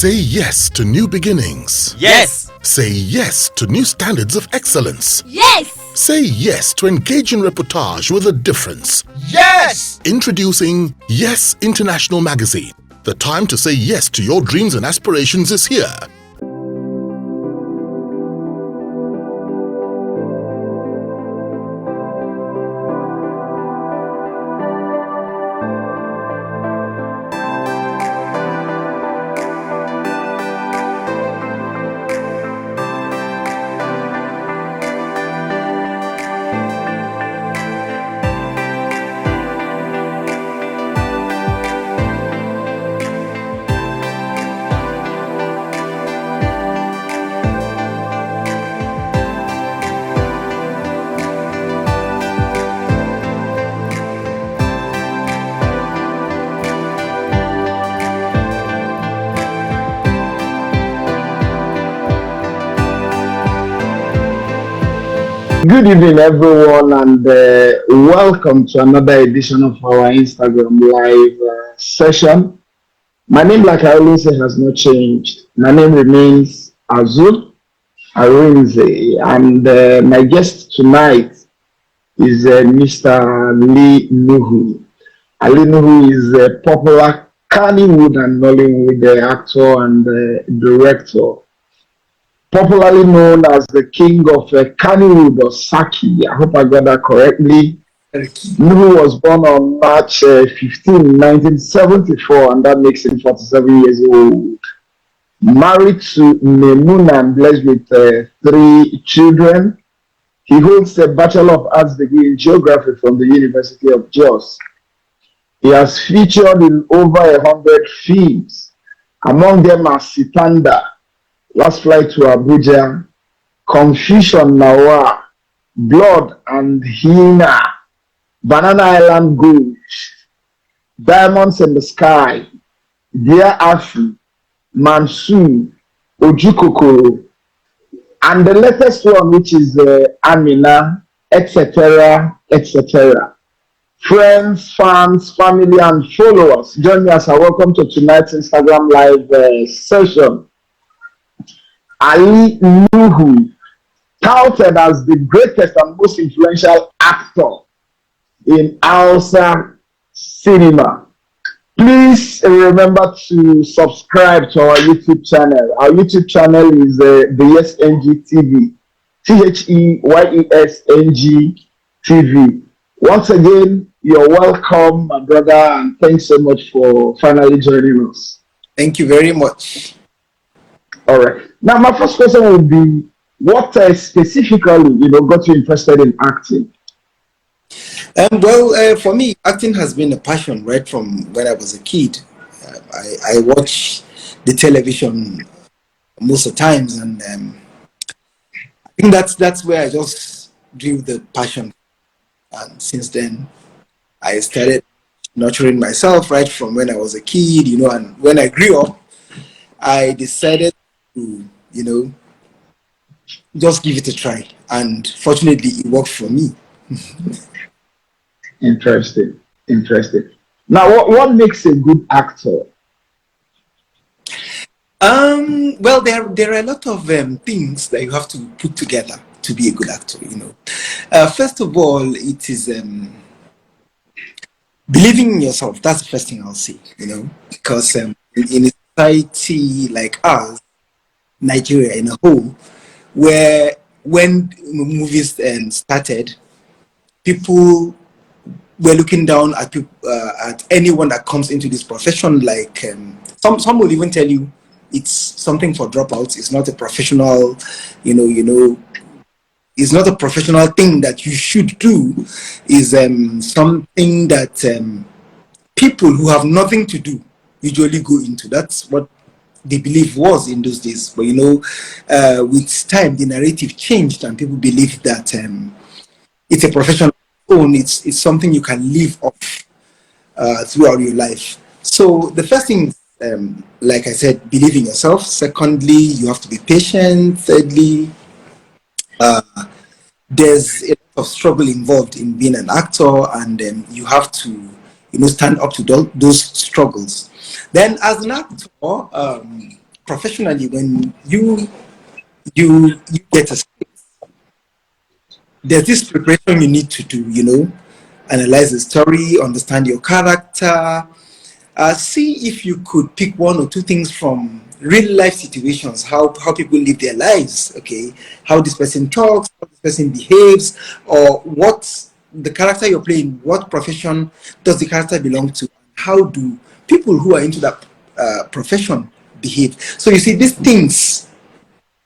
Say yes to new beginnings. Yes. Say yes to new standards of excellence. Yes. Say yes to engaging reportage with a difference. Yes. Introducing Yes International Magazine. The time to say yes to your dreams and aspirations is here. Good evening, everyone, and welcome to another edition of our Instagram live session. My name, like I always say, has not changed. My name remains Azuh, Arinze, and my guest tonight is Mr. Nuhu. Ali Nuhu is a popular Kannywood and Nollywood actor and director, popularly known as the king of Kannywood or Saki. I hope I got that correctly. Nuhu was born on March 15, 1974, and that makes him 47 years old. Married to Memuna and blessed with 3 children. He holds a Bachelor of Arts degree in Geography from the University of Jos. He has featured in over 100 films. Among them are Sitanda, Last Flight to Abuja, Confusion Nawa, Blood and Hina, Banana Island Gold, Diamonds in the Sky, Dear Afi, Mansoon, Ojukokoro, and the latest one, which is Amina, etc., etc. Friends, fans, family, and followers, join me as I welcome to tonight's Instagram live session. Ali Nuhu, touted as the greatest and most influential actor in Hausa cinema. Please remember to subscribe to our YouTube channel. Our YouTube channel is the YesNG TV, THEYESNG TV. Once again, you're welcome, my brother, and thanks so much for finally joining us. Thank you very much. All right. Now, my first question would be, what specifically, got you interested in acting? For me, acting has been a passion right from when I was a kid. I watch the television most of the times, and I think that's where I just drew the passion. And since then, I started nurturing myself right from when I was a kid, and when I grew up, I decided to, just give it a try. And fortunately, it worked for me. Interesting. Now, what makes a good actor? There are a lot of things that you have to put together to be a good actor. First of all, it is believing in yourself. That's the first thing I'll say. Because in a society like ours, Nigeria in a whole, where when movies started, people were looking down at at anyone that comes into this profession. Like some will even tell you it's something for dropouts. It's not a professional, it's not a professional thing that you should do. Is something that people who have nothing to do usually go into. That's what they believe was in those days. But with time, the narrative changed, and people believe that it's a profession own. It's something you can live off throughout your life. So the first thing, like I said, believe in yourself. Secondly, you have to be patient. Thirdly, there's a lot of struggle involved in being an actor, and you have to, stand up to those struggles. Then, as an actor, professionally, when you get a script, there's this preparation you need to do, analyze the story, understand your character, see if you could pick one or two things from real life situations, how people live their lives, okay, how this person talks, how this person behaves, or what the character you're playing, what profession does the character belong to, how do people who are into that profession behave. So you see, these things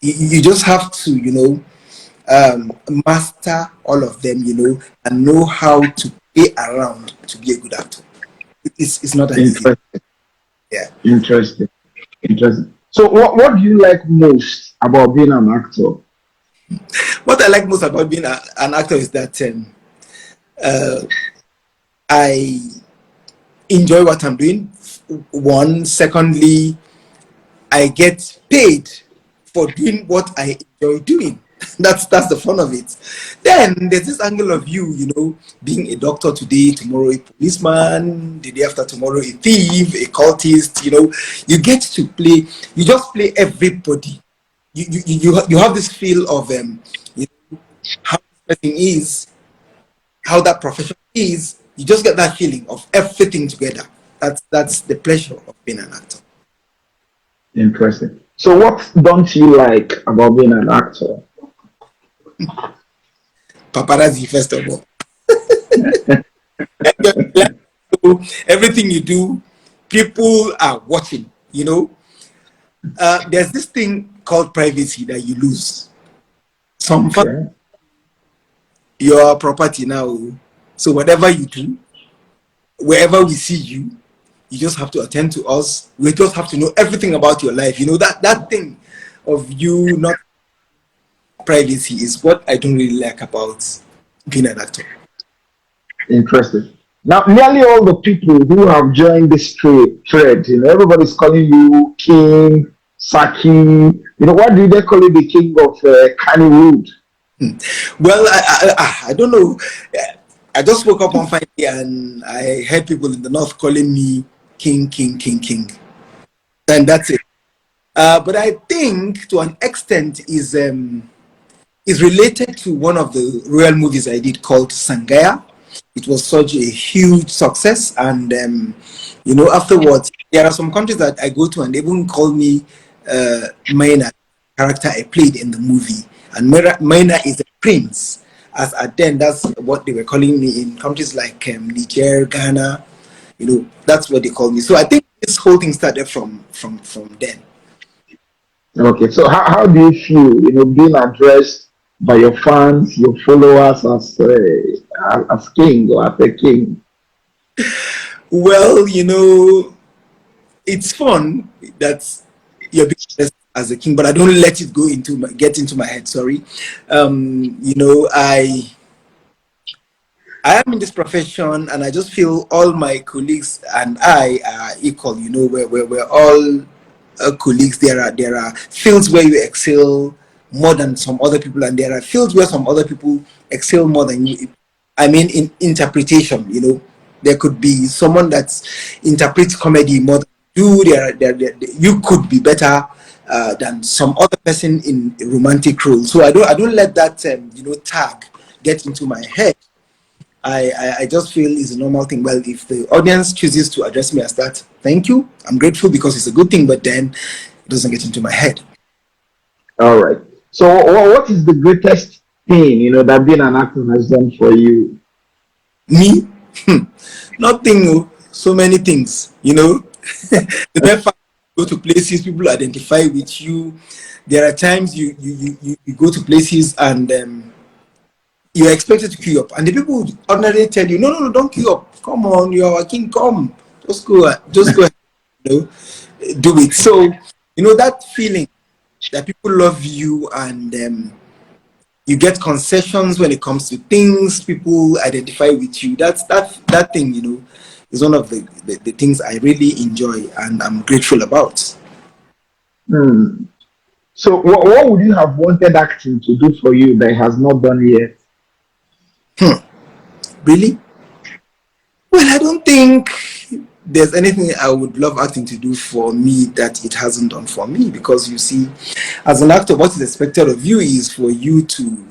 you just have to master all of them, and know how to play around to be a good actor. It's not an easy. Interesting. Yeah. Interesting. Interesting. So, what do you like most about being an actor? What I like most about being an actor is that I enjoy what I'm doing. One, secondly, I get paid for doing what I enjoy doing. That's the fun of it. Then there's this angle of you being a doctor today, tomorrow a policeman, the day after tomorrow a thief, a cultist. You get to play. You just play everybody. You have this feel of how this person is, how that profession is. You just get that feeling of everything together. That's the pleasure of being an actor. Interesting. So, what don't you like about being an actor? Paparazzi, first of all. Everything you do, people are watching. There's this thing called privacy that you lose. Okay. Your property now. So whatever you do, wherever we see you, you just have to attend to us. We just have to know everything about your life. That thing of you not privacy is what I don't really like about being an actor. Interesting. Now, nearly all the people who have joined this thread, everybody's calling you King, Saki. Why do they call you the King of Kannywood? Well, I don't know. I just woke up on Friday and I heard people in the north calling me King, King, King, King, and that's it. But I think to an extent is related to one of the royal movies I did called Sangaya. It was such a huge success, and afterwards there are some countries that I go to and they even call me Maina, character I played in the movie, and Maina is a prince. As at then, that's what they were calling me in countries like Niger, Ghana. That's what they call me. So I think this whole thing started from then. Okay, so how do you feel, being addressed by your fans, your followers as king or as a king? Well, it's fun that you're being addressed as a king, but I don't let it get into my head. Sorry, I am in this profession, and I just feel all my colleagues and I are equal. We're all colleagues. There are fields where you excel more than some other people, and there are fields where some other people excel more than you. I mean, in interpretation, there could be someone that interprets comedy more than you. You could be better than some other person in a romantic role. So I don't let that tag get into my head. I just feel it's a normal thing. Well, if the audience chooses to address me as that, thank you. I'm grateful because it's a good thing, but then it doesn't get into my head. All right. So, what is the greatest thing that being an actor has done for you? Me? Nothing. So many things. The very fact you go to places, people identify with you. There are times you go to places and you're expected to queue up, and the people would ordinarily tell you, no, don't queue up. Come on, you're our king. Come, just go ahead, do it. So that feeling that people love you, and you get concessions when it comes to things. People identify with you. That thing, is one of the things I really enjoy and I'm grateful about. So, what would you have wanted acting to do for you that it has not done yet? Really? Well, I don't think there's anything I would love acting to do for me that it hasn't done for me. Because you see, as an actor, what is expected of you is for you to,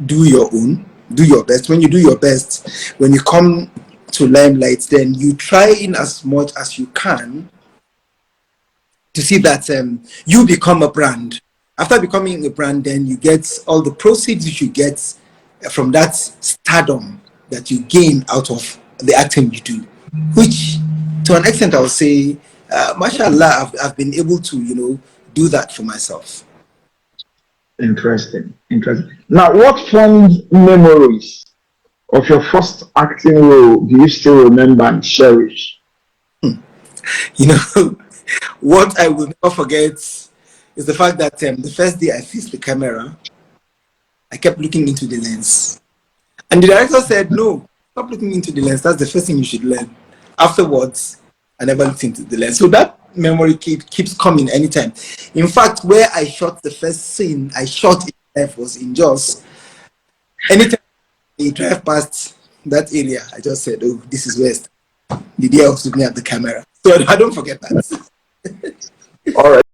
do your best. When you do your best, when you come to limelight, then you try in as much as you can to see that you become a brand. After becoming a brand, then you get all the proceeds you should get from that stardom that you gain out of the acting you do, which to an extent I would say, mashallah, I've been able to, do that for myself. Interesting. Interesting. Now, what fond memories of your first acting role do you still remember and cherish? You know, what I will never forget is the fact that the first day I faced the camera, I kept looking into the lens. And the director said, no, stop looking into the lens. That's the first thing you should learn. Afterwards, I never looked into the lens. So that memory keeps coming anytime. In fact, where I shot the first scene I shot in life was in Jos. Anytime I drive past that area, I just said, oh, this is West. The day I was looking at the camera. So I don't forget that. All right.